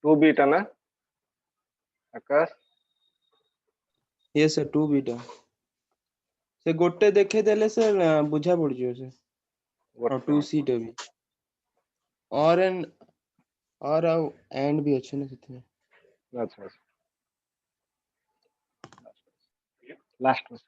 To beta ना आकाश yes sir 2 beta से गोटे देखे देले सर बुझा पड़ जियो से और 2 सीट भी और एन और एंड भी अच्छे ना कितने अच्छा लास्ट में से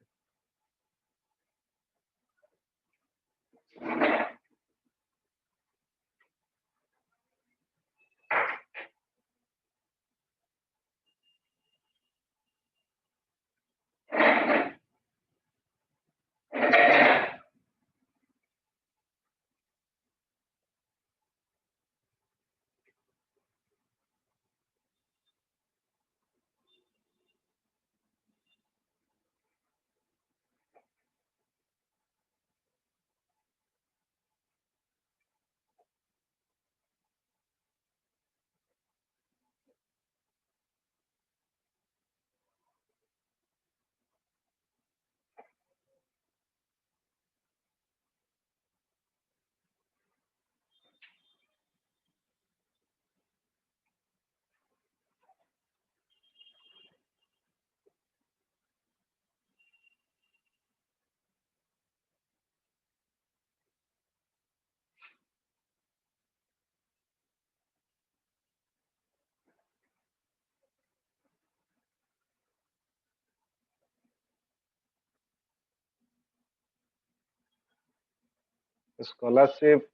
scholarship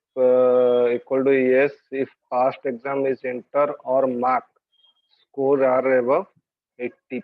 equal to yes if past exam is enter or mark score are above 80%.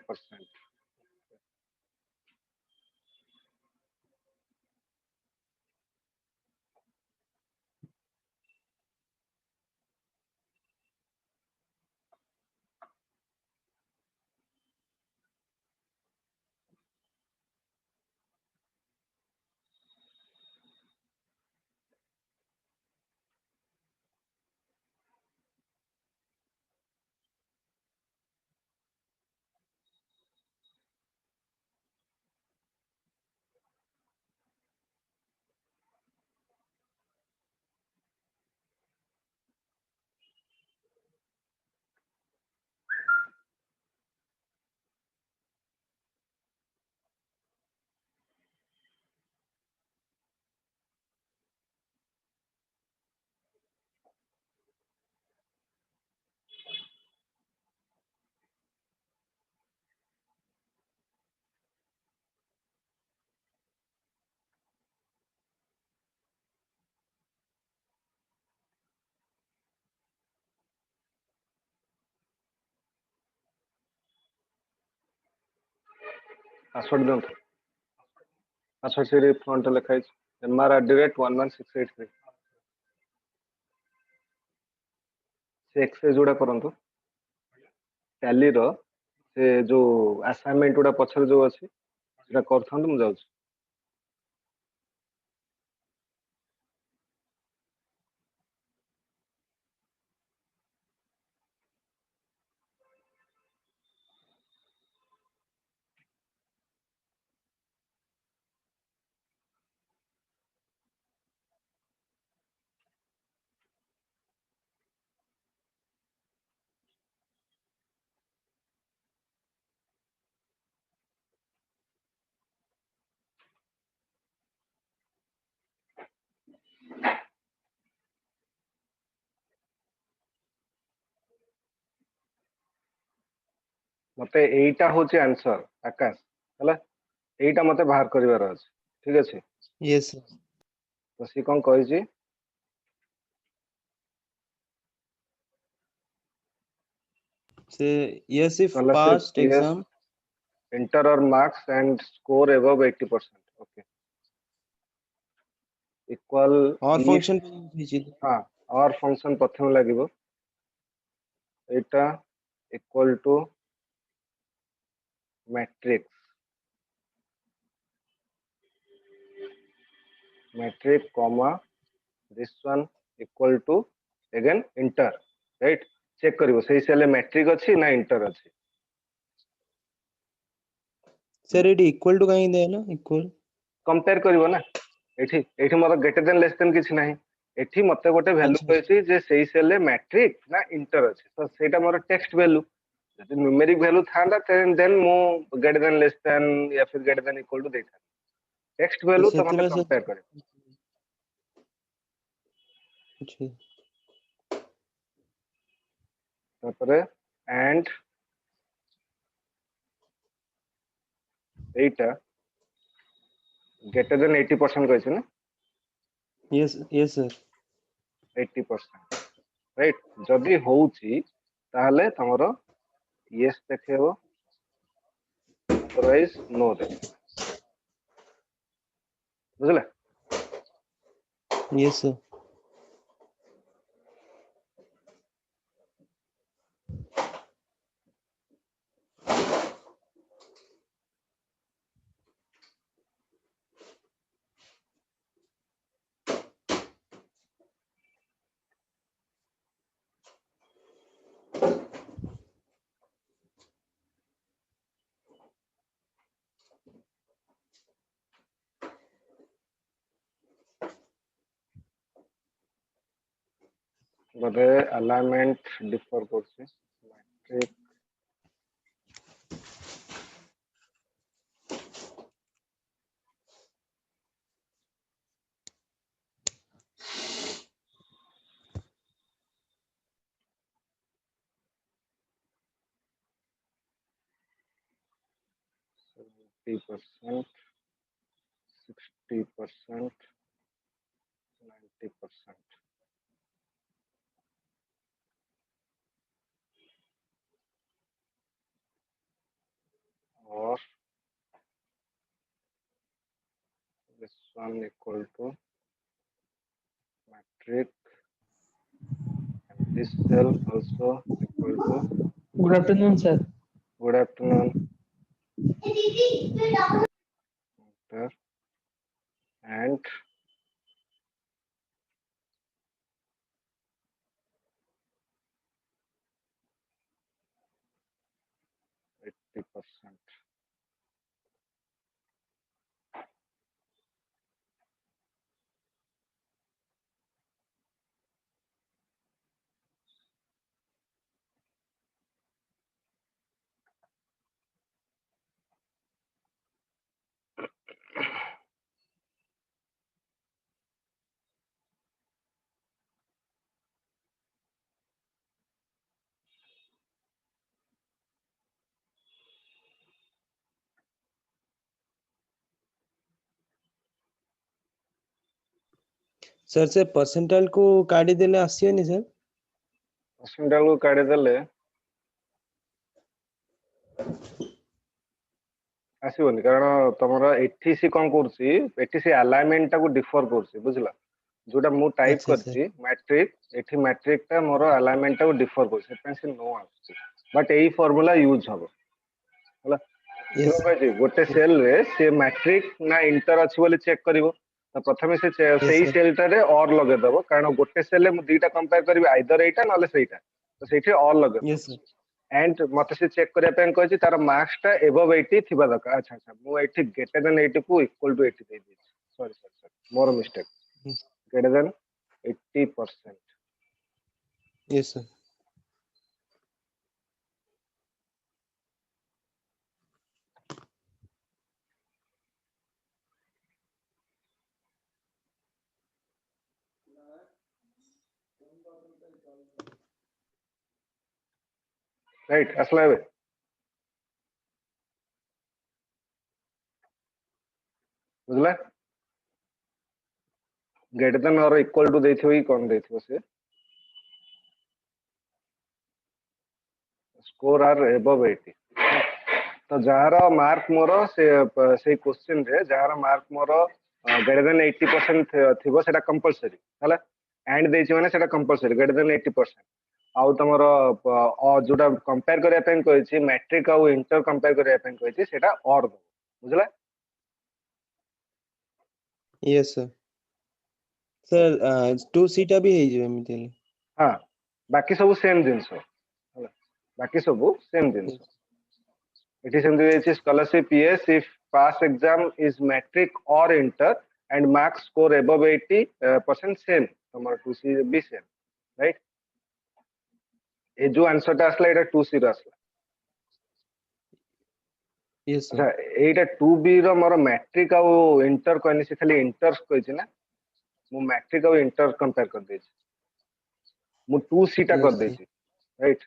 Password don't. Password series front लिखा है mr@11683 से एक्सेस जोड़ा करंतु टैली रो से जो असाइनमेंट गुड़ा पछर जो अछि सेटा करथांतु मु जाउछ मते एटा होचे आंसर आकाश हला एटा मते बाहर करिवार अछि ठीक अछि यस सर तो सी कोन कहै छी से yes if scholarship past yes exam enter or marks and score above 80%. Okay. Equal और if फंक्शन भेजी हाँ और फंक्शन प्रथम लागिबो एटा equal to matrix matrix comma this one equal to again enter right check करिवो सही सेले मैट्रिक अछि ना इंटर अछि सर एटी इक्वल टू कहीं दे ना इक्वल कंपेयर करिवो ना एठी एठी मोर ग्रेटर देन लेस देन किछ नाही एठी मते गोटे वैल्यू अच्छा कहछि जे सेही सेल रे मैट्रिक ना इंटर अछि तो सेटा मोर टेक्स्ट वैल्यू जदि न्यूमेरिक वैल्यू थांदा देन मो ग्रेटर देन लेस देन या फिर ग्रेटर देन इक्वल टू देता टेक्स्ट तो वैल्यू तो मते सेतिरे से कंपेयर करे अच्छा तापरे एंड एटा ग्रेटर देन 80% कहछि ना यस सर 80% राइट जदि होउछि ताहले तमरो यस देखेबो अदरवाइज नो देखेबो बुझले यस सर बोधे अलाइनमेंट डिफर करछि matric %, 60%, 90%. Or this one equal to metric and this cell also equal to Good afternoon, sir. good afternoon enter, and %. Sir से percentile को काटी देले आसीबनी sir percentile को काढी देले आसीबनी कारण तमरा एठी सी कोन करछि एठी सी अलाइनमेंट टा को डिफर करछि बुझला जोटा मु टाइप अच्छा सर करछि मैट्रिक एठी मैट्रिक टा मोर अलाइनमेंट टा को डिफर करछि पेंसिल नो आछि बट एई फार्मूला यूज हबो होला यस कहछि गोटे सेल रे से मैट्रिक ना इंटर अछि बोली चेक करिवो तो प्रथमे से यस सेही सर सेल टा रे और लगे दबो कारण गोटे सेल रे मु दुईटा कंपेयर करबी आइदर एटा नले सेहीटा तो सेठी और लगे दबो यस सर एंड मते से चेक करिया पेन कहछि तार मार्क्स टा एबव 80 थिबा दरकार अच्छा अच्छा मु एठी ग्रेटर देन 80 को इक्वल टू 80 दे दी sorry sorry more mistake greater than 80% yes sir right असला बे बुझला ग्रेटर देन और इक्वल टू देथिबो कि कोन देथिबो से स्कोर आर एबव 80 तो जार मार्क मोर से क्वेश्चन रे जार मार्क मोर ग्रेटर देन 80% थिबो सेटा कंपलसरी हला एंड देछि माने सेटा कंपलसरी ग्रेटर देन 80% आउ तमरो जोटा कंपेयर करिया पेन कहछि मैट्रिक आउ इंटर कंपेयर करिया पेन कहछि सेटा और दो बुझला यस सर सर 2 सीटा भी हे जे एमिति हां बाकी सब सेम जिंस हला बाकी सब same jeans it is in the scholarship yes if pass exam is metric or inter and mark score above 80% same तमरो 2C भी same right ए जो आंसर टा असला एटा 2C रो असला yes sir अच्छा एटा 2B रो मोर मैट्रिक आ इंटर कहनी से खाली इंटर कहछि ना मु मैट्रिक आ इंटर कंपेयर कर देछि मु 2C टा कर yes sir देछि राइट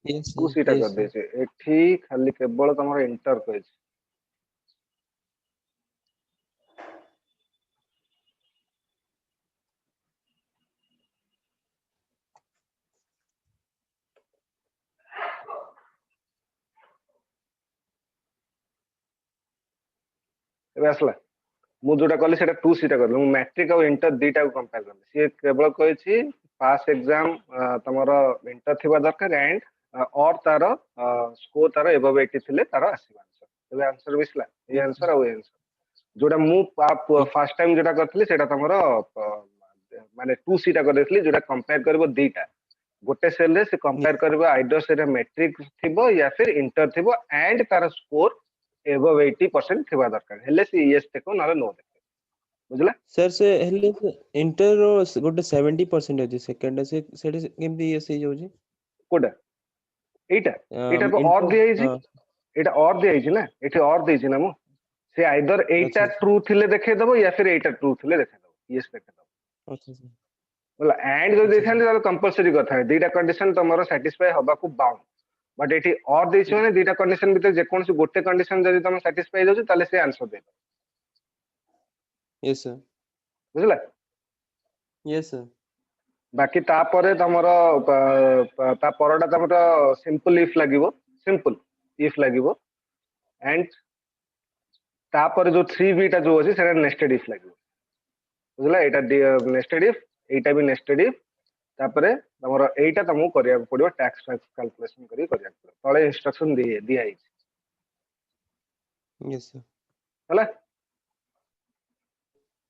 yes sir 2C टा yes कर sir देछि एठी खाली केवल तमरो इंटर कहछि एबे असला मु जोटा कहली सेटा 2C टा करली मु मैट्रिक आ इंटर दीटा को कंपेयर करली से केवल कहछि पास एग्जाम तमरो इंटर थिबा दरकार एंड और तार स्कोर तार एबव 80 थिले तार आसीबा आंसर एबे आंसर बिसला ये yes आंसर आ वो आंसर जोटा मु sir फर्स्ट टाइम जोटा करथली सेटा तमरो माने 2C टा कर देथली जोटा कंपेयर करबो दीटा गोटे सेल रे से कंपेयर करबो आइदर सेटा मैट्रिक थिबो या फिर इंटर थिबो एंड तार स्कोर एबव 80% थिबा दरकार हेले से यस देखो नाले नो देखो बुझला सर से हेले इंटर रो गोटे 70% अछि सेकंड से सेटे केमती ये से जाउछि कोडा एटा एटा तो और इंटर दिया हिची हां एटा और दिया हिची ना एठी और देछि ना मु से आइदर एटा अच्छा ट्रू थिले देखे दबो या फिर एटा ट्रू थिले देखे दबो यस देखे दबो अच्छा सर बोला एंड जो अच्छा देखान तो कंपलसरी कथा है दीटा कंडीशन तमरो सैटिस्फाई हबा को बाउंड बट एठी और देछि माने दीटा कंडीशन भीतर जे कोनसी गोटे कंडीशन जदी तम सैटिस्फाई जाउछि ताले से आंसर दे यस सर बुझला यस सर बाकी तापरे तमरो ता परडा तमरो सिंपल इफ लागिवो सिंपल इफ लागिवो एंड तापरे जो 3B टा जो अछि सेटा नेस्टेड इफ लागिवो बुझला एटा नेस्टेड इफ एटा भी नेस्टेड इफ तापरे तमरो एटा तमु करिया पड़ियो टैक्स कैलकुलेशन करी करिया पड़ियो तळे इंस्ट्रक्शन दिया है यस सर हला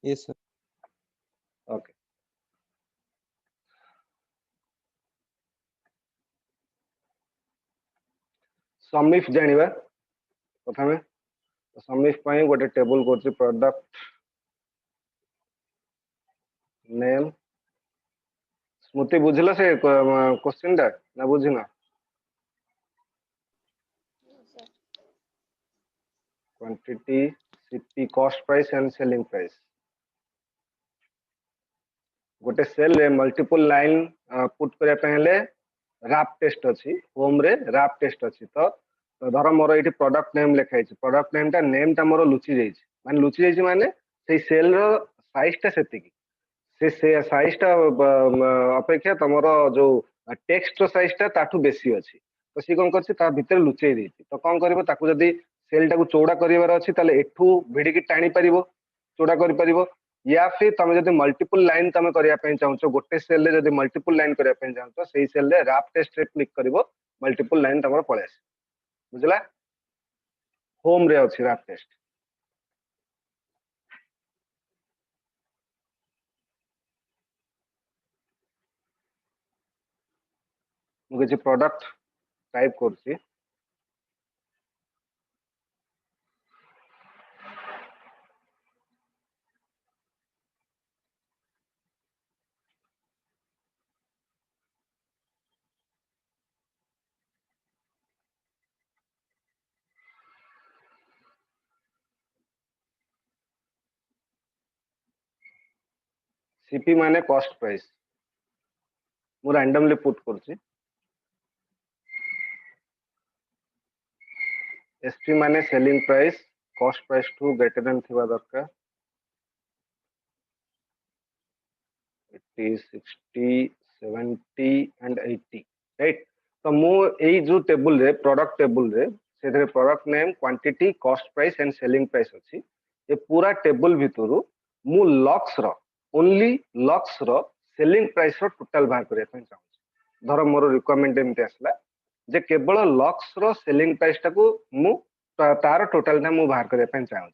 yes sir okay sum if जानिबा प्रथमे सम इफ पई गोटे टेबल करछि प्रोडक्ट नेम स्मृति बुझला से क्वेश्चन दा ना बुझिना quantity CP cost price and selling price गोटे सेल रे मल्टीपल लाइन पुट करिया पहले रैप टेस्ट अछि होम रे रैप टेस्ट अछि तो धर मोर एठी प्रोडक्ट नेम लिखाइ छै प्रोडक्ट नेम ता मोर लुचि जाई छै माने लुचि जाई छै माने सेई सेल रो साइज ता सेति की से साइज ता अपेक्षा तमरो जो टेक्स्ट रो साइज ता ताठू बेसी अछि तो सी कोन करछि ता भीतर लुचेई देछि तो कोन करबो ताकू जदी सेल टाकू चौड़ा करिवार अछि ताले एठू भिडिकी टाणी परिबो चौड़ा करि परिबो या फिर तुम जब मल्टीपल लाइन तुम करने चाहो गोटे सेल रे जब मल्टीपल लाइन करने चाहो से सेल रे रैप टेस्ट रे क्लिक करिवो मल्टीपल लाइन तुम पळे आस बुझला होम रे अछि रैप टेस्ट मुझे प्रोडक्ट टाइप करछि सीपी माने कॉस्ट प्राइस मु रैंडमली पुट करछि एसपी माने सेलिंग प्राइस कॉस्ट प्राइस टू ग्रेटर देन थिबा दरकार 80 60 70 एंड 80 राइट तो मु एई जो टेबल रे प्रोडक्ट टेबल रे से product name quantity cost price and selling price अछि ए पूरा टेबल भितरु मु लक्स रो ओनली लक्स रो सेलिंग प्राइस रो टोटल बाहर करिया पय चाहू धर मोर रिक्वायरमेंट एमते आसला जे केवल लक्स रो सेलिंग प्राइस टाकू मु तार टोटल ना मु बाहर करिया पय चाहू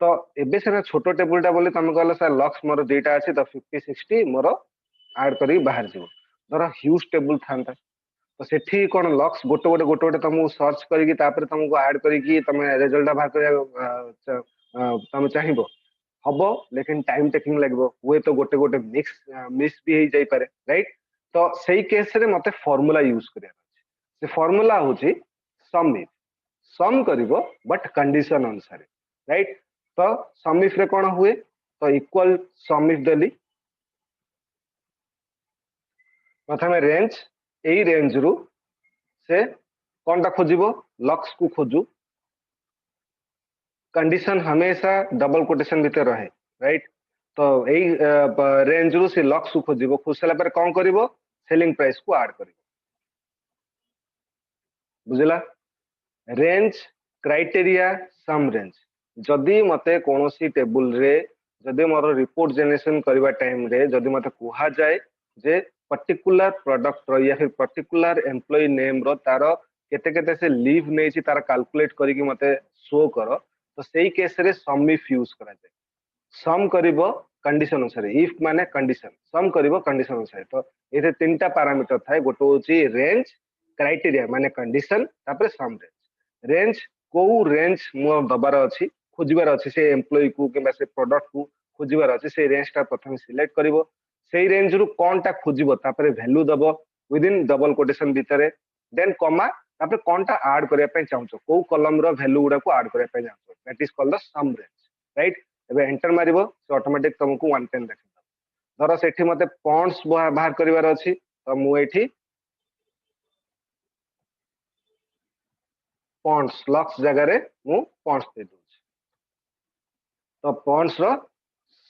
तो एबे से छोटो टेबल टा बोले तुम कहल सर लक्स मोर दुईटा अच्छी तो 50 60 मोर आड करी बाहर जीव धर ह्यूज टेबल था तो सेठी कौन लक्स गोटे गोटे गोटे गोटे तुमको सर्च करके तुमको आड करके तुम रिजल्ट बाहर कर तुम चाहिए हबो लेकिन टाइम टेकिंग लगबो हुए तो गोटे गोटे मिस भी हे जाई पारे राइट तो सेही केस रे मते फार्मूला यूज करिया से फार्मूला होची सम इफ सम करिवो बट कंडीशन अनुसार राइट तो सम इफ रे कोन हुए तो इक्वल सम इफ देली प्रथमे रेंज एई रेंज रु से कोनटा खोजिबो लक्स को खोजू कंडीशन हमेशा डबल कोटेशन भीतर रहे राइट तो एई रेंज रु से लक्स को खोजिबो खोजला पर कोन करिवो सेलिंग प्राइस को ऐड करिवो बुझला रेंज क्राइटेरिया सम रेंज जदि मते कोनोसी टेबल रे जदि मोर रिपोर्ट जनरेशन करबा टाइम रे जदि मते कुहा जाय जे पर्टिकुलर प्रोडक्ट रो या फिर पर्टिकुलर एम्प्लॉय नेम रो तारो केते केते से लीव नै छी तार कैलकुलेट करी कि मते शो करो तो सेही केस रे सम इफ यूज करा जाय सम करिवो कंडीशन अनुसार इफ माने कंडीशन सम करिवो कंडीशन अनुसार तो एते तीनटा पैरामीटर थाए गोटो होची रेंज क्राइटेरिया माने कंडीशन तापर सम रेंज रेंज को रेंज मो दबार अछि खोजिबार अछि से एम्प्लॉय को किबा से प्रोडक्ट को खोजिबार अछि से रेंज ता प्रथम सिलेक्ट करिवो सेही रेंज रु कोनटा खोजिबो तापर वैल्यू दबो विद इन डबल कोटेशन भितरे देन कॉमा तापर कोनटा ऐड करिया पे चाहछो को कॉलम रो वैल्यू गुडा को ऐड करिया पे चाहछो that is called the sum range right एबे एंटर मारिबो से ऑटोमेटिक तुमको 1 पेन देखिबो धरो सेठी मते पॉइंट्स बाहर करिवार अछि तो मु एठी पॉइंट्स लक्स जगह रे मु पॉइंट्स दे दूँ तो पॉइंट्स रो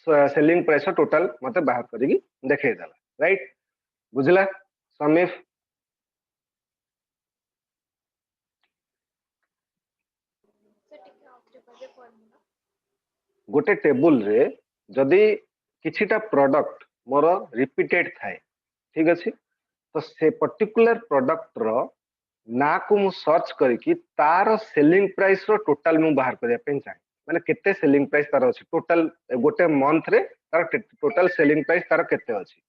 सेलिंग प्राइस टोटल मते बाहर करिकी देखै देला राइट बुझला समीफ गोटे टेबल रे जदि किछिटा प्रोडक्ट मोर रिपीटेड थाए ठीक अछि तो से पर्टिकुलर प्रोडक्ट रो ना को मु सर्च करिकी तार सेलिंग प्राइस रो टोटल मु बाहर करिया पे चाहे माने केते सेलिंग प्राइस तार अछि टोटल गोटे मंथ रे तार टोटल सेलिंग प्राइस तार केते अछि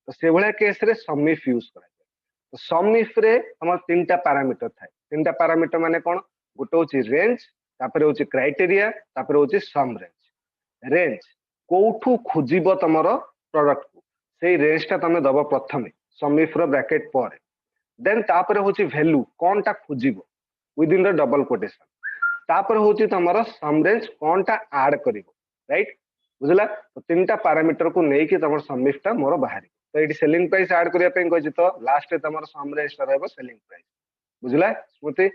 तो से भले केस रे सम इफ यूज करा तो सम इफ रे हमर तीनटा पैरामीटर थाए तीनटा पैरामीटर माने कोन गोटे होची रेंज तापर होची क्राइटेरिया तापर होची सम रेंज रेंज कोठू खोजिबो तमरो प्रोडक्ट को सेही रेंज ता तमे दबो प्रथमे सम इफ रो ब्रैकेट पर देन तापर होची वैल्यू कोनटा खोजिबो within the double quotation तापर होची तमरो सम रेंज कोनटा ऐड करिवो राइट बुझला तो तीनटा पैरामीटर को नै कि तमर सम इफ ता मोर बाहरी तो एटी सेलिंग प्राइस ऐड करिया पे कहछि तो लास्ट रे तमर सम रेंज ता रहबो सेलिंग प्राइस बुझला स्मृति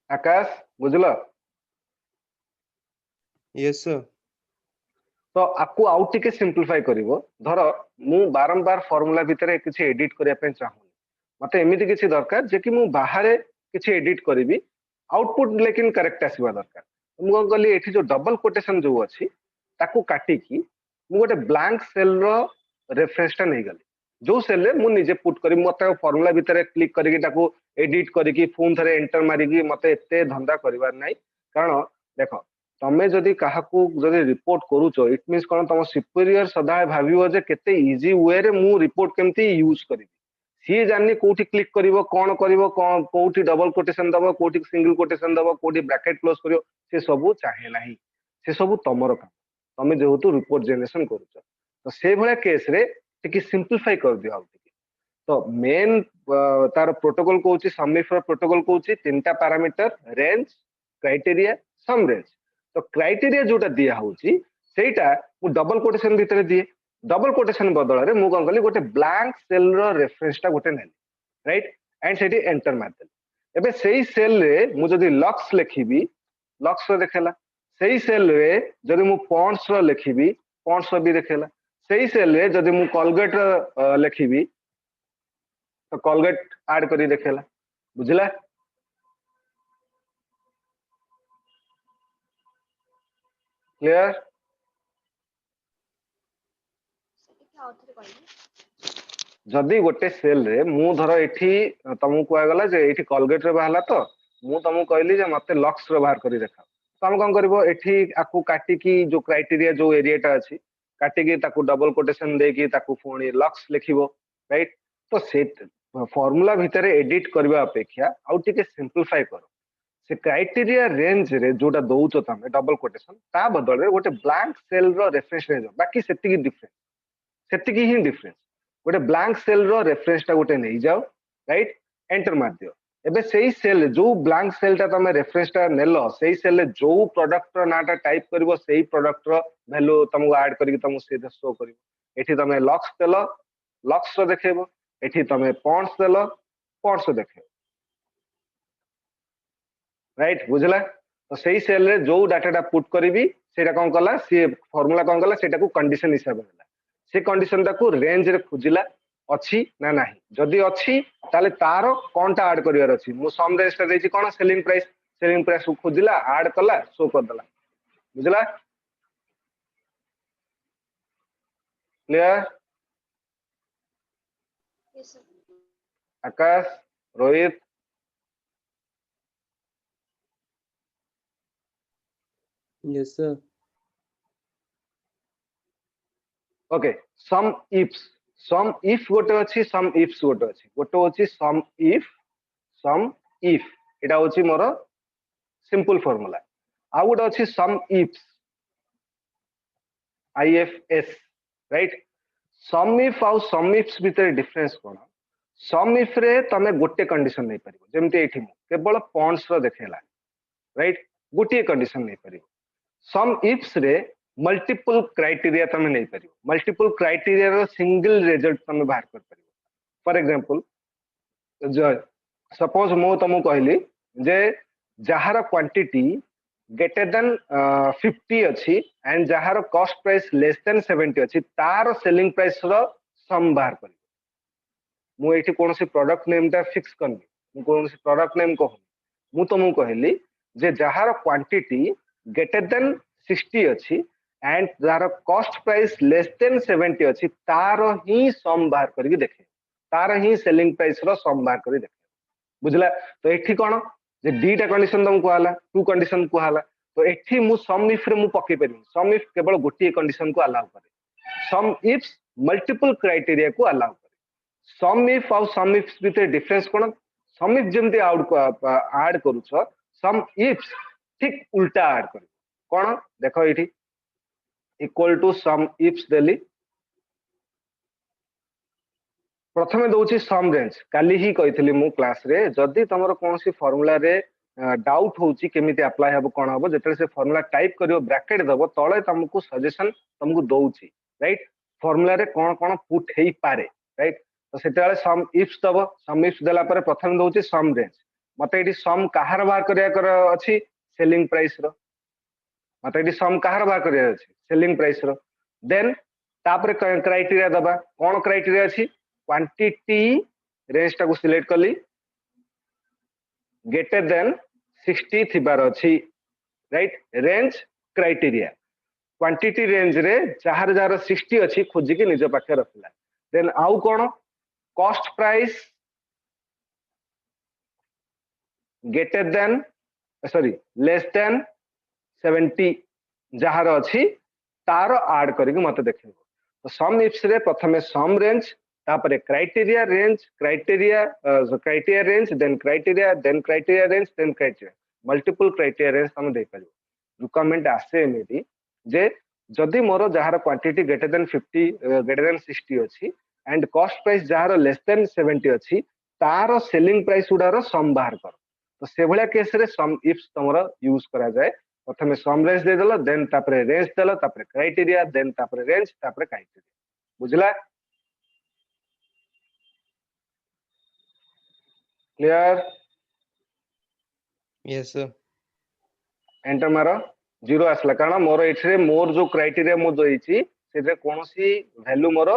आकाश बुझला यस सर तो आपको आउट टिके सिंपलीफाई करिवो धरो मु बारंबार फार्मूला भितरे किछि एडिट करिया पे चाहूनी मते एमिति किछि दरकार जे कि मु बाहरे किछि एडिट करिवि आउटपुट लेकिन करेक्ट आसीबा दरकार मु कोन कहली एठी जो डबल कोटेशन जो अछि ताकू काटी की मु गोटे ब्लैंक सेल रो रेफरेंस ता नै गली जो सेल रे मु निजे पुट करी मते फार्मूला भितरे क्लिक करिकी ताकू एडिट करिकी फोन थरे एंटर मारिकी मते एते धंदा करिवार नै कारण देखो तमे जदि काहाकू जदि रिपोर्ट करूचो इट मींस कोन तम सुपीरियर सदा भाबियो जे केते इजी वे रे मु रिपोर्ट केमती यूज करी सी जानि कोठी क्लिक करिवो कोन कोठी डबल कोटेशन दबो कोठी सिंगल कोटेशन दबो कोठी ब्रैकेट क्लोज करियो से सब चाहे नाही से सब तमरो काम तमे जेहेतु रिपोर्ट जनरेशन करूचो तो से भले केस रे टिके सिंपलीफाई कर दियो आउट तो मेन तार प्रोटोकॉल कोची समिफर प्रोटोकॉल कोची तीनटा पैरामीटर रेंज क्राइटेरिया सम रेंज तो क्राइटेरिया जोटा दिया होची सेटा मु डबल कोटेशन भीतर दिए डबल कोटेशन बदल रे मु कोन कली गोटे ब्लैंक सेल रो रेफरेंस ता गोटे नेली राइट एंड सेठी एंटर मार देली एबे सेही सेल रे मु जदी लक्स लिखिबी लक्स रो देखेला सेही सेल रे जदी मु पॉइंट्स रो लिखिबी पॉइंट्स रो भी देखेला सेही सेल रे जदी मु कोलगेट रो लिखिबी तो कोलगेट ऐड करी देखेला बुझला क्लियर जदि गोटे सेल रे मु धर एठी तुमको कुआ गला जे एठी कोलगेट रे बाहला तो मु तुमको कहली जे मते लक्स रो बाहर करी देखा तुम कोन करबो एठी आकू काटी की जो क्राइटेरिया जो एरिया टा अछि काटी की ताकू डबल कोटेशन दे की ताकू फोनी लक्स लिखिबो राइट तो से फार्मूला भितरे एडिट करबा अपेक्षा आउ टिके सिंपलीफाई करो से क्राइटेरिया रेंज रे जोटा दउचो तमे डबल कोटेशन ता बदल रे गोटे blank cell row reference range बाकी सेतिकी डिफरेंस सेतिकी ही डिफरेंस गोटे ब्लैंक सेल रो रेफरेंस टा गोटे नै जाओ राइट एंटर मार दियो एबे सेही सेल जो ब्लैंक सेल टा तमे रेफरेंस टा नेलो सेही सेल रे जो प्रोडक्ट रो नाटा टाइप करबो सेही प्रोडक्ट रो वैल्यू तुमको ऐड करके तुमको सीधे शो करबो एठी तमे लक्स देलो लक्स रो देखेबो एठी तमे पॉन्ड्स देलो पॉन्ड्स रो देखेबो राइट बुझला तो सही सेल रे जो डाटाटा पुट करी सेटा कौन कला सी फॉर्मूला कौन कला सेटा को कंडीशन हिसाब से से कंडीशन को रेंज रे खुजिला अच्छी ना नहीं जदि अच्छी ताले तार कोनटा ऐड करिवार अछि मु सम रेंज ता देछि कोन सेलिंग प्राइस को खुजिला ऐड कला शो कर दला बुझला clear Akash Rohit yes sir okay sum if गोटे अछि सम इफ्स गोटे अछि गोटे अछि सम इफ एटा अछि मोर सिंपल फार्मूला आ गोटे अछि sum ifs IFS right sum if आउ सम इफ्स भीतर डिफरेंस कोन सम इफ रे तमे गोटे कंडीशन नै परिबो जेमते एठी केवल पॉइंट्स रो देखेला राइट गोटे कंडीशन नै परिबो सम इफ्स रे मल्टीपल क्राइटेरिया तमे नै परिबो मल्टीपल क्राइटेरिया रो सिंगल रिजल्ट तमे बाहर कर परिबो फॉर एग्जांपल सपोज मो तमु कहली जे जहार क्वांटिटी ग्रेटर देन 50 अछि एंड जहार कॉस्ट प्राइस लेस देन 70 अछि तार सेलिंग प्राइस रो सम बाहर करी मु एठी कोनोसी प्रोडक्ट नेम ता फिक्स करनी मु कोनोसी प्रोडक्ट नेम कहू मु तमु कहली जे जहार क्वांटिटी ग्रेटर देन 60 अछि एंड जहार कॉस्ट प्राइस लेस देन 70 अछि तार ही सम बाहर करके देखे तार ही सेलिंग प्राइस रो सम बाहर करी देखे बुझला तो एठी कोन जे डीटा कंडीशन तुम कहला टू कंडीशन कहला तो एठी मु सम इफ रे मु पके परिम सम इफ केवल गोटी कंडीशन को अलाउ करे सम इफ्स मल्टीपल क्राइटेरिया को अलाउ करे सम इफ और सम इफ्स भीतर डिफरेंस कोन सम इफ जेमते ऐड करूछ सम इफ्स ठीक उल्टा ऐड कर कोन देखो एठी इक्वल टू सम इफ्स देली प्रथमे दउची सम रेंज काली ही कहितली मु क्लास रे जदी तमरो कोनसी फार्मूला रे डाउट होची केमिति अप्लाई हबो कोन हबो जेते से फार्मूला टाइप करियो ब्रैकेट दबो तळे तुमको सजेशन तुमको दउची राइट फार्मूला रे कोन कोन पुट हेई पारे राइट तो सेतेले सम इफ्स दबो सम इफ्स देला परे प्रथमे दउची सम रेंज मते एठी सम काहार बाहर करिया कर अछि सेलिंग प्राइस रो मते एठी सम काहार बाहर करिया अछि सेलिंग प्राइस रो देन तापरे क्राइटेरिया दबा कोन क्राइटेरिया अछि क्वांटिटी रेंज टा को सिलेक्ट करली ग्रेटर देन 60 थिबार अछि right range criteria quantity range रे जहार जहार 60 अछि खोजी के निज पाखे रखला देन आउ कोन cost price greater than sorry less than 70 जहार अछि तार ऐड करके मते देखिबो तो सम इफ्स रे प्रथमे सम रेंज तापरे criteria range criteria range then criteria range then criteria multiple criteria range हम दे परिबो रिक्वायरमेंट आसे एमिति जे जदी मोर जहार quantity greater than 50 greater than 60 अछि एंड कॉस्ट प्राइस जहार लेस देन 70 अछि तार सेलिंग प्राइस उडार सम बाहर कर तो से भलिया केस रे सम इफ्स तमरा यूज करा जाय प्रथमे सम रेंज दे देलो देन तापरे रेंज देलो तापरे क्राइटेरिया देन तापरे रेंज तापरे क्राइटेरिया बुझला क्लियर yes sir एंटर मारो जीरो आसला कारण मोर एठरे मोर जो क्राइटेरिया मो दोइची सेते कोनोसी वैल्यू मोर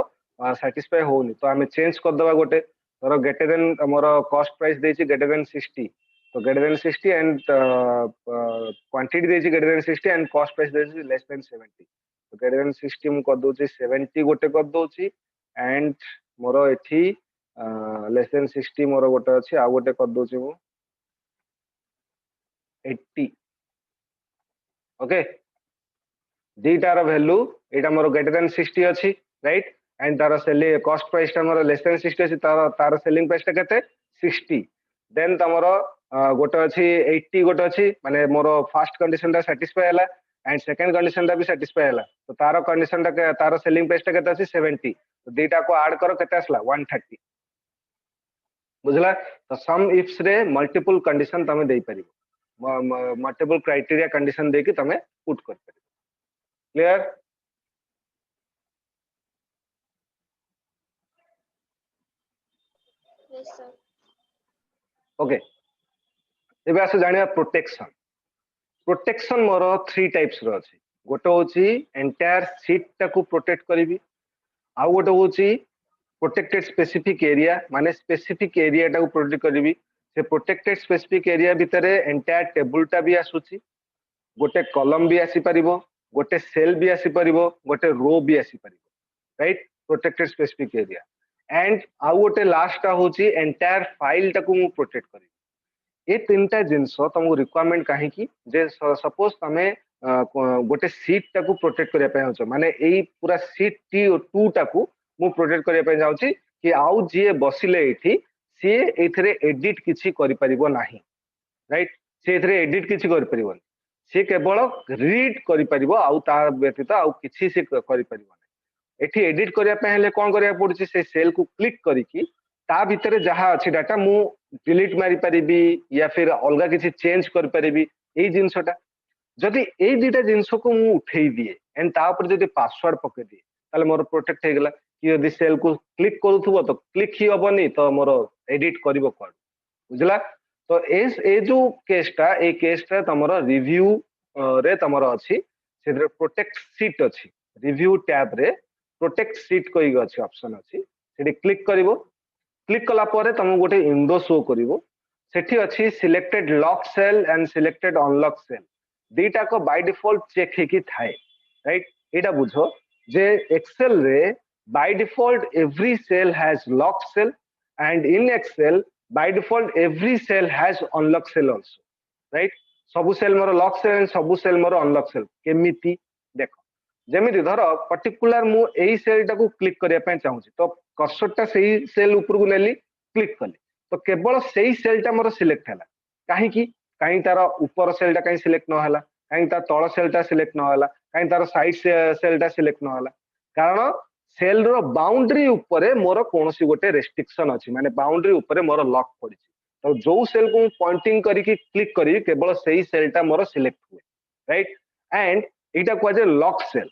सैटिस्फाई होउनी तो हमें चेंज कर दबा गोटे तोर ग्रेटर देन मोर कॉस्ट प्राइस देची ग्रेटर देन 60 तो ग्रेटर देन 60 एंड क्वांटिटी देची greater than 60 and cost price देची लेस देन 70 तो ग्रेटर देन 60 मु कर दोची 70 गोटे कर दोची एंड मोर एठी लेस देन 60 मोर गोटे अछि आ गोटे कर दोची मु 80 ओके दीटार वैल्यू एटा मोर ग्रेटर देन 60 अछि राइट एंड तार सेलिंग कॉस्ट प्राइस ता मोर लेस देन 60 अछि तार सेलिंग प्राइस ता केते 60 देन तमरो गोटे अच्छी 80 गोटे अच्छी माने मोर फर्स्ट कंडीशन टा सैटिस्फाई है एंड सेकंड कंडीशन टा भी सैटिस्फाई है तो तार कंडीशन टा तार सेलिंग प्राइस टा केते अछि 70 तो दीटा को ऐड करो केते आसला 130 बुझला तो सम इफ्स रे मल्टीपल कंडीशन तमे देई परिबो मल्टीपल क्राइटेरिया कंडीशन देकी तमे पुट कर परिबो क्लियर Yes, sir. ओके एबे आसे जानिया प्रोटेक्शन मोर 3 टाइप्स रो अछि गोटे होची एंटायर सीट टाकू प्रोटेक्ट करिवि आ गोटे होची प्रोटेक्टेड स्पेसिफिक एरिया माने स्पेसिफिक एरिया टाकू प्रोटेक्ट करिवि से प्रोटेक्टेड स्पेसिफिक एरिया भितरे एंटायर टेबल टा भी आसुची गोटे कॉलम भी आसी परिबो गोटे सेल भी आसी परिबो गोटे रो भी आसी परिबो right protected specific area and आउ गोटे लास्ट होची एंटायर फाइल टाकू मु प्रोटेक्ट करिवि ये तीनटा जिनस तुमको रिक्वायरमेंट कहीं जे सपोज तमे गोटे सीट टाकू प्रोटेक्ट करने पे माने यही पूरा सीट टी टू टाकू मु प्रोटेक्ट करने पे जाउची कि आउ जी बसिले एठी सी एथरे एडिट किछि करि परिबो नाही राइट सी एथरे एडिट किछि करि परिबो सी केवल रीड करि परिबो आउ ता व्यतीत आउ किछि से करि परिबो एठी एडिट करिया पे हेले कोन करिया पड़ुची से सेल को क्लिक करिकी ता भितरे जहा अछि डाटा मु डिलीट मारी परिबी या फिर अलगा किसी चेंज कर परिबी एई जिंसटा जदि एई दुटा जिंस को मु उठेई दिए एंड ता ऊपर जदि पासवर्ड पके दिए ताले मोर प्रोटेक्ट हे गेला कि यदि सेल को क्लिक करूथबो तो क्लिक ही हबनी तो मोर एडिट करबो कोड बुझला तो ए जो केसटा तमरो रिव्यू रे तमरो अछि सेदरे प्रोटेक्ट सीट अछि रिव्यू टैब रे प्रोटेक्ट सीट कोइ अछि ऑप्शन अछि सेठी क्लिक करिवो क्लिक कला परे तुम गोटे विंडो शो करिवो सेठी अछि selected lock cell and selected unlock cell दीटा को बाय डिफॉल्ट चेक हेकी थाए राइट एटा बुझो जे एक्सेल रे by default every cell has lock cell and in Excel by default every cell has unlock cell also right सबु cell मोर लॉक सेल एंड सबु सेल मोर अनलॉक सेल केमिति देखो जेमिति धर पर्टिकुलर मु एई सेल टाकू क्लिक करिया पे चाहूची तो कर्सर टा सेई सेल ऊपर को नेली क्लिक कली तो केवल सेई सेल टा मोर सिलेक्ट हैला काहे की काहे तार ऊपर सेल टा काहे सिलेक्ट न हैला काहे तार तळ सेल टा सिलेक्ट न हैला काहे तार साइड सेल टा सिलेक्ट न हैला कारण सेल रो बाउंड्री ऊपर मोर कोनोसी गोटे रेस्ट्रिक्शन अछि माने बाउंड्री ऊपर मोर लॉक पड़ी तो जो सेल को पॉइंटिंग करी की क्लिक करी केवल सेई सेल टा मोर सिलेक्ट हुए राइट एंड एटा को जे लॉक सेल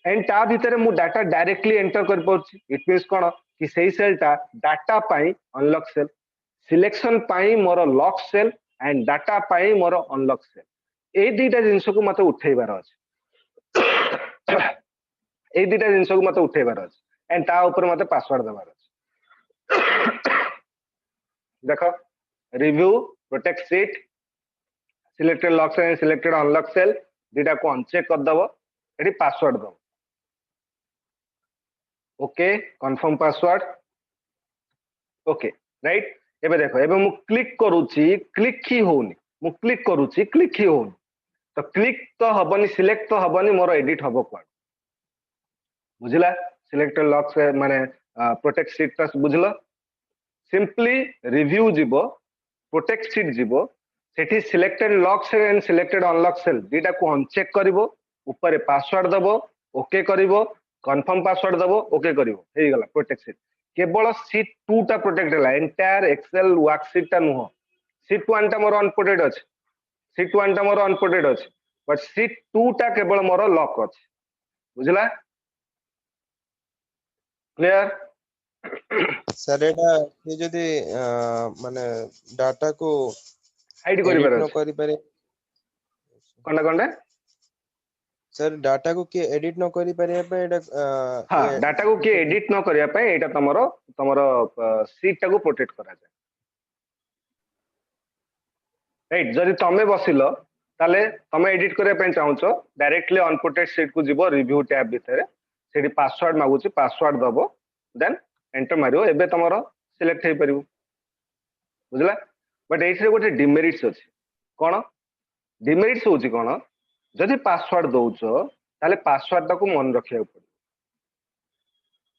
एंड ता भीतर मु डाटा डायरेक्टली एंटर कर पड़छि इट मींस कोन कि सेई सेल टा डाटा पाई अनलॉक सेल सिलेक्शन पाई मोर लॉक सेल एंड डाटा पाई मोर अनलॉक सेल ए दुटा जिंस को मते उठेबार अछि ए दुटा जिंस को मते उठेबार अछि एंड ता ऊपर मते पासवर्ड देबार अछि देखो review protect sheet selected lock cell and selected unlock cell दुटा को अनचेक कर दबो एठी पासवर्ड दो okay confirm password okay right एबे देखो एबे मु क्लिक करूची क्लिक ही होनी मु क्लिक करूची क्लिक ही होनी तो क्लिक तो हबनी सिलेक्ट तो हबनी मोर एडिट हबो कोड बुझला सिलेक्टेड लॉक से माने प्रोटेक्ट सीट ता बुझलो सिंपली रिव्यू जीवो प्रोटेक्ट सीट जीवो सेठी selected lock cell and selected unlock cell दीटा को अनचेक करिवो ऊपर पासवर्ड दबो ओके करिवो कंफर्म पासवर्ड दबो ओके करिवो हेई गला प्रोटेक्ट सीट केवल सीट 2 टा प्रोटेक्ट हला एंटायर एक्सेल वर्कशीट टा नुहो सीट 1 टा मोर अनप्रोटेक्ट अछि सीट 1 टा मोर अनप्रोटेक्ट अछि बट सीट 2 टा केवल मोर लॉक अछि बुझला क्लियर सर एटा ये जदी माने डाटा को हाइड एडिट करिबार न अछि करि पारे कोंडा सर डाटा को के एडिट न करि पारे पे एटा हाँ डाटा को किए एडिट न करिया पे एटा तमरो तमरो सीट टा को प्रोटेक्ट करा जाय राइट जदि तमे बसिलो ताले तमे एडिट करिया पे चाहूचो डायरेक्टली अनप्रोटेक्ट सीट को जीवो रिव्यू टैब भितरे सेठी पासवर्ड मागुची पासवर्ड दबो देन एंटर मारियो एबे तमरो सिलेक्ट हे परिबो बुझला बट एइथरे गोटे डिमेरिट्स अछि कोन डिमेरिट्स होची कोन जदि पासवर्ड दउचो ताले पासवर्ड टा को मन रखिया पड़ो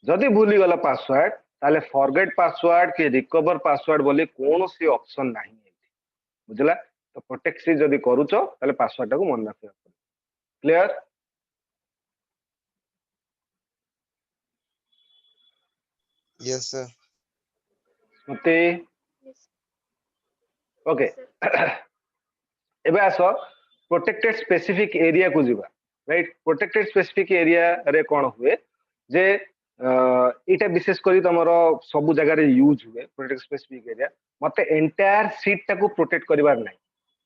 जदि भूली गला पासवर्ड ताले फॉरगेट पासवर्ड कि रिकवर पासवर्ड बोली कोनोसी ऑप्शन नाही बुझला तो प्रोटेक्ट सी जदी करूचो ताले पासवर्ड टाको मन रखियो क्लियर Yes, sir. मते Yes. Okay Yes, sir. एबे आसो प्रोटेक्टेड स्पेसिफिक एरिया को जीवा राइट प्रोटेक्टेड स्पेसिफिक एरिया रे कोन हुए जे इटा विशेष करी तमरो सब जगह रे यूज हुए प्रोटेक्टेड स्पेसिफिक एरिया मते एंटायर सीट टाको प्रोटेक्ट करिवार नै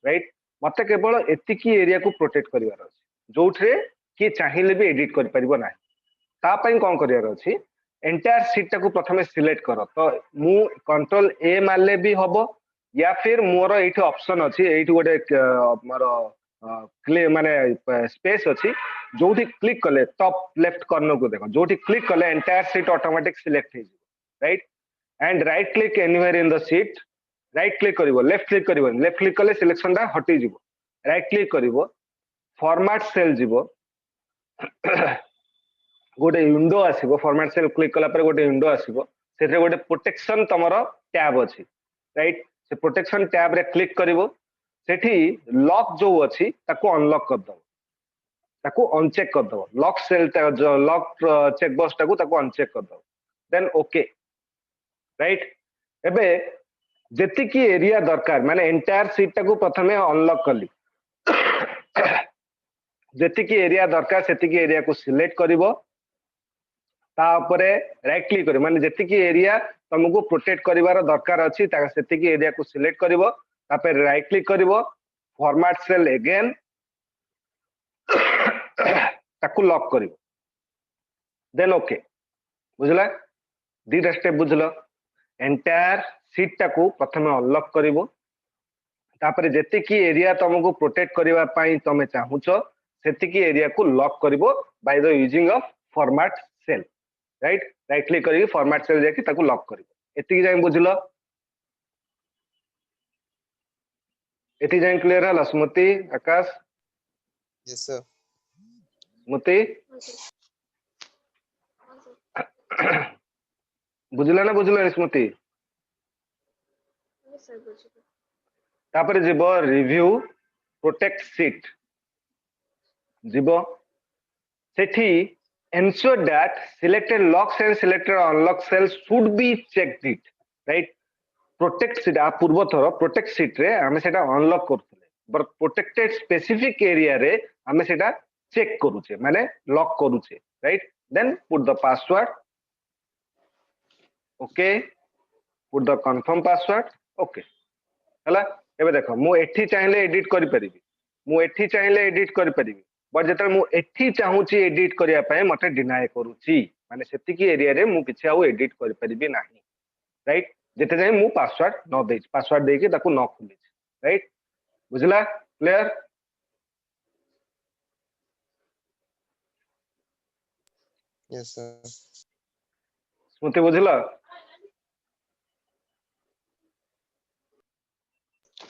राइट मते केवल एतिकी एरिया को प्रोटेक्ट करिवार अछि जोठरे कि चाहिले भी एडिट कर परिबो नै ता पई कोन करिवार अछि एंटायर सीट टाको प्रथमे सिलेक्ट करो तो मु कंट्रोल ए मारले भी हबो या फिर मोर एठी ऑप्शन अछि एठी गोटे मोर क्ले माने स्पेस अछि जोठी क्लिक कले टॉप लेफ्ट कॉर्नर को देखो जोठी क्लिक कले एंटायर सीट ऑटोमेटिक सिलेक्ट हे right and right click anywhere in the sheet right click करिवो लेफ्ट क्लिक कले सिलेक्शन दा हटि जिवो राइट क्लिक करिवो फॉर्मेट सेल जिवो गोटे विंडो आसीबो फॉर्मेट सेल क्लिक कला पर गोटे विंडो आसीबो सेथे गोटे प्रोटेक्शन तमरो टैब अछि राइट से प्रोटेक्शन टैब रे क्लिक करिवो सेठी लॉक जो अछि ताको अनलॉक कर दो ताको अनचेक कर दो लॉक सेल जो लॉक चेक बॉक्स ताको अनचेक कर दो देन ओके राइट एबे जेति की एरिया दरकार माने एंटायर सीट ताको प्रथमे अनलॉक करली जेति की एरिया दरकार सेति की एरिया को सिलेक्ट करिवो ता ऊपरे राइट क्लिक करिवो माने जेति की एरिया तुमको प्रोटेक्ट करिवार दरकार अछि ता सेति की एरिया को सिलेक्ट करिवो ता पे राइट क्लिक करिवो फॉर्मेट सेल अगेन ताकू लॉक करिवो देन ओके बुझला दीटा स्टेप बुझलो एंटायर सीट टाकू प्रथमे अनलॉक करिवो तापरे जेति की एरिया तुमको प्रोटेक्ट करिवा पई तमे चाहुचो सेति की एरिया को लॉक करिवो by the using of format cell right right click करी फॉर्मेट सेल जाकी ताकू लॉक करिवो एति जाय बुझलो एति जाय क्लियर हला स्मृति आकाश Yes, sir. स्मृति Okay. Okay. बुझला ना बुझला स्मृति Yes, sir. Bujiba. तापरे जीवो रिव्यू प्रोटेक्ट सीट जीवो सेठी ensure that selected locks and selected unlock cells should be checked it right protect seat आ पूर्व थरो protect seat रे हमें सेटा अनलॉक करथले बट प्रोटेक्टेड स्पेसिफिक एरिया रे हमें सेटा चेक करूचे माने लॉक करूचे right then put the password okay put the confirm password okay हला एबे देखो मु एठी चाहिले एडिट करि परिबी मु एठी चाहिले एडिट करि परिबी बट जेतल मु एठी चाहूची एडिट करिया पय मते डिनाय करूची माने सेति की एरिया रे मु किछि आउ एडिट करि परिबी नाही राइट जेते जाय मु पासवर्ड न देछि पासवर्ड देके ताकू न खुली राइट बुझला क्लियर Yes, sir. स्मृति बुझला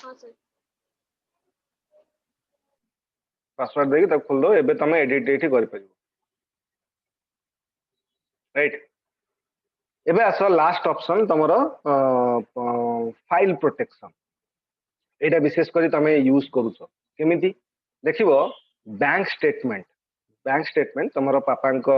हाँ सर पासवर्ड देके ताकू खोल दो एबे तमे एडिट एठी करि परिबो राइट एबे आसो लास्ट ऑप्शन तमरो फाइल प्रोटेक्शन एटा विशेष करी तमे यूज करूछो केमिति देखिबो बैंक स्टेटमेंट तमरो पापांको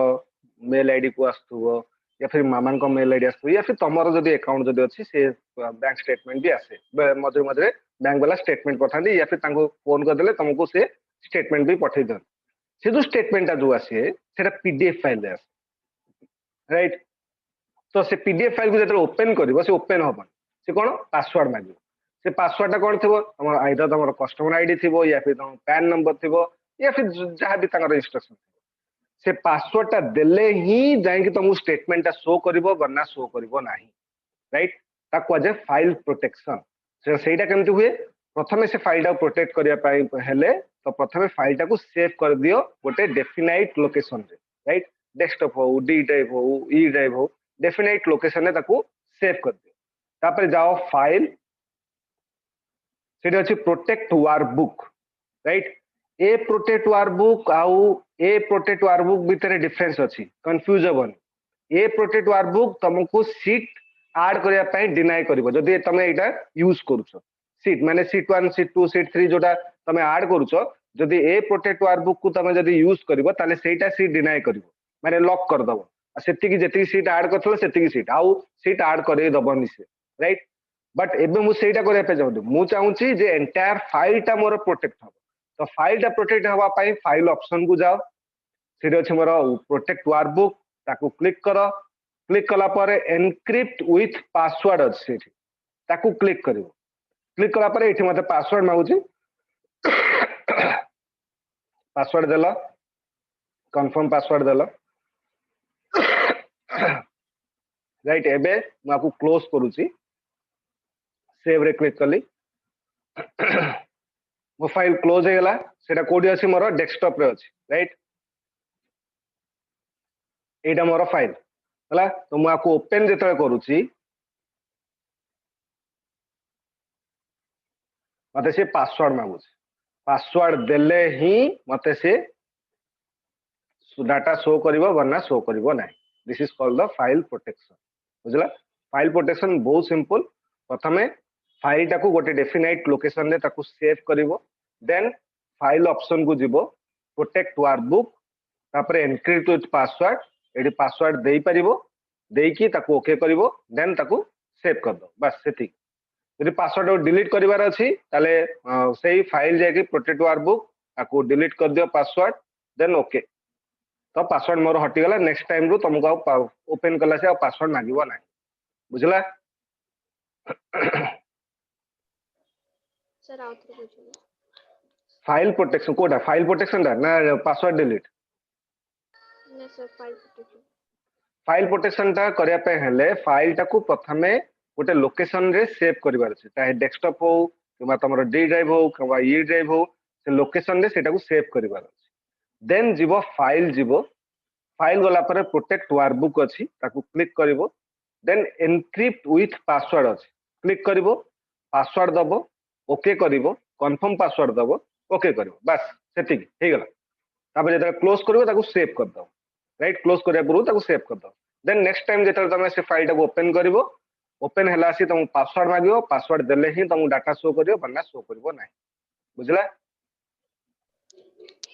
मेल आईडी को आस्तुबो या फिर मामांको मेल आईडी आस्तु या फिर तमरो जदी अकाउंट जदी अछि से बैंक स्टेटमेंट भी आसे मधुर मधुर बैंक वाला स्टेटमेंट पठांदी या फिर तांको फोन कर देले तुमको से स्टेटमेंट भी पठै दन से जो स्टेटमेंट जो आसे सेटा पीडीएफ फाइल रे आसे राइट तो से पीडीएफ फाइल को जब ओपन करिवो से ओपन होबन से कोन पासवर्ड मांगिबो से पासवर्ड कोन थिबो हमर आइदर तमर कस्टमर आईडी थिबो या फिर तम पैन नंबर थिबो या फिर जहां भी तांगर इंस्ट्रक्शन से पासवर्ड ता देले ही जाय कि तुम स्टेटमेंट ता शो करिवो वरना शो करिवो नाही राइट ता को जे फाइल प्रोटेक्शन से सेटा केमति हुए प्रथमे से फाइल ता प्रोटेक्ट करिया पाई हेले तो प्रथमे फाइल ता को सेव कर दियो गोटे डेफिनाइट लोकेशन रे राइट डेस्कटॉप हो डी ड्राइव हो ई ड्राइव हो डेफिनाइट लोकेशन ने ताको सेव कर दियो तापर जाओ फाइल सेटा अछि प्रोटेक्ट वर्कबुक राइट ए प्रोटेक्ट वर्कबुक आउ ए प्रोटेक्ट वर्कबुक भितर डिफरेंस अछि कंफ्यूज होबन ए प्रोटेक्ट वर्कबुक तुमको सीट ऐड करिया पई डिनाय करबो जदी तमे एटा यूज करूछो सीट माने सीट 1 सीट 2 सीट 3 जोटा तमे ऐड करूछो जदि ए प्रोटेक्ट वर्कबुक को तमे जदि यूज करबो ताले सेटा सीट डिनाय करबो माने लॉक कर दबो सेति की जेति सीट ऐड करथलो सेति की सीट आउ सीट ऐड करे दबनी से राइट बट एबे मु सेटा करे पे जाउ मु चाहूची जे एंटायर फाइल टा मोर प्रोटेक्ट हो तो फाइल टा प्रोटेक्ट हवा पाई फाइल ऑप्शन को जाओ सेठी अछि मोर प्रोटेक्ट वर्कबुक ताकू क्लिक कला पारे एनक्रिप्ट विथ पासवर्ड अछि सेठी ताकू क्लिक करिवो क्लिक कला पारे एठी मते पासवर्ड मागुची पासवर्ड देला कंफर्म पासवर्ड देला राइट एबे माकू क्लोज करूची सेव रे क्लिक कली मो फाइल क्लोज हे गला सेटा कोडी अछि मोर डेस्कटॉप रे अछि राइट एटा मोर फाइल हला तो मु आकू ओपन जेतले करूची मते से पासवर्ड मागुची पासवर्ड देले ही मते से डाटा शो करिवो वरना शो करिवो नाही this is called the file protection बुझला फाइल प्रोटेक्शन बहुत सिंपल प्रथमे फाइल टाकू गोटे डेफिनाइट लोकेशन रे ताकू सेव करिवो देन फाइल ऑप्शन को जिवो प्रोटेक्ट वर्कबुक तापरे एनक्रिप्ट विथ पासवर्ड एडी पासवर्ड देई परिवो देकी ताकू ओके करिवो देन ताकू सेव कर दो बस सेति यदि पासवर्ड डिलीट करिवार अछि ताले सेही फाइल जाके प्रोटेक्ट वर्कबुक ताकू डिलीट कर दियो पासवर्ड देन ओके तो पासवर्ड मोर हटी गला नेक्स्ट टाइम रो तुमको ओपन कला से पासवर्ड मागिबो ना बुझला सर आउथरे बुझियो फाइल प्रोटेक्शन कोडा फाइल प्रोटेक्शन ना पासवर्ड डिलीट ना सर फाइल प्रोटेक्शन टा करिया पे हेले फाइल टाकू प्रथमे गोटे लोकेशन रे सेव करिवार छै चाहे डेस्कटॉप हो किबा तमरो डी ड्राइव हो किबा ई ड्राइव हो से लोकेशन रे सेटा को सेव करिवार छै देन जीवो फाइल गला पर प्रोटेक्ट वर्कबुक अछि ताकू क्लिक करिवो देन एनक्रिप्ट विथ पासवर्ड अछि क्लिक करिवो पासवर्ड दबो ओके करिवो कंफर्म पासवर्ड दबो ओके करिवो बस सेति हे गला तापर जेता क्लोज करिवो ताकू सेव कर दो राइट क्लोज करिया पुरु ताकू सेव कर दो देन नेक्स्ट टाइम जेता तमे से फाइल टाको ओपन करिवो ओपन हला सी तुम पासवर्ड मागियो पासवर्ड देले ही तुम डाटा शो करियो वरना शो करिवो नाही बुझला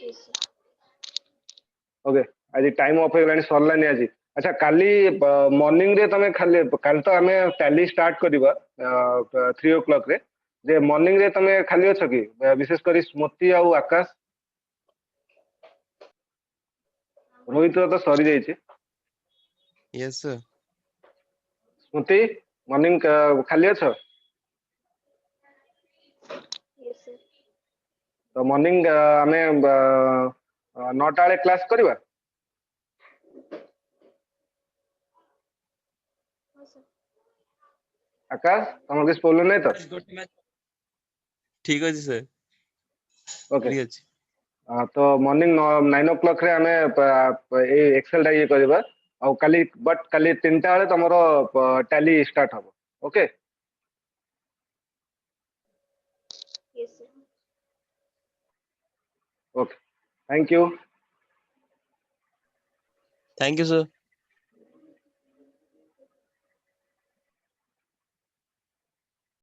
यस सर ओके आज टाइम ऑफ होगलानी सरलानी आज अच्छा काली मॉर्निंग रे तमे खाली काल तो हमें टैली स्टार्ट करबा 3 o'clock रे जे मॉर्निंग रे तमे खाली अछ कि विशेष करी स्मृति आ आकाश रोहित तो सरी जाई छी यस सर स्मृति मॉर्निंग खाली अछ यस सर तो मॉर्निंग हमें 9टा वाले क्लास करबा हां सर आकाश तमर किस प्रॉब्लम नहीं तो ठीक अछि सर ओके फ्री अछि तो मॉर्निंग 9 o'clock रे हमें ए एक्सेल टा ये करबा और काली बट काली 3टा वाले तमरो टैली स्टार्ट हो okay yes sir okay thank you thank you sir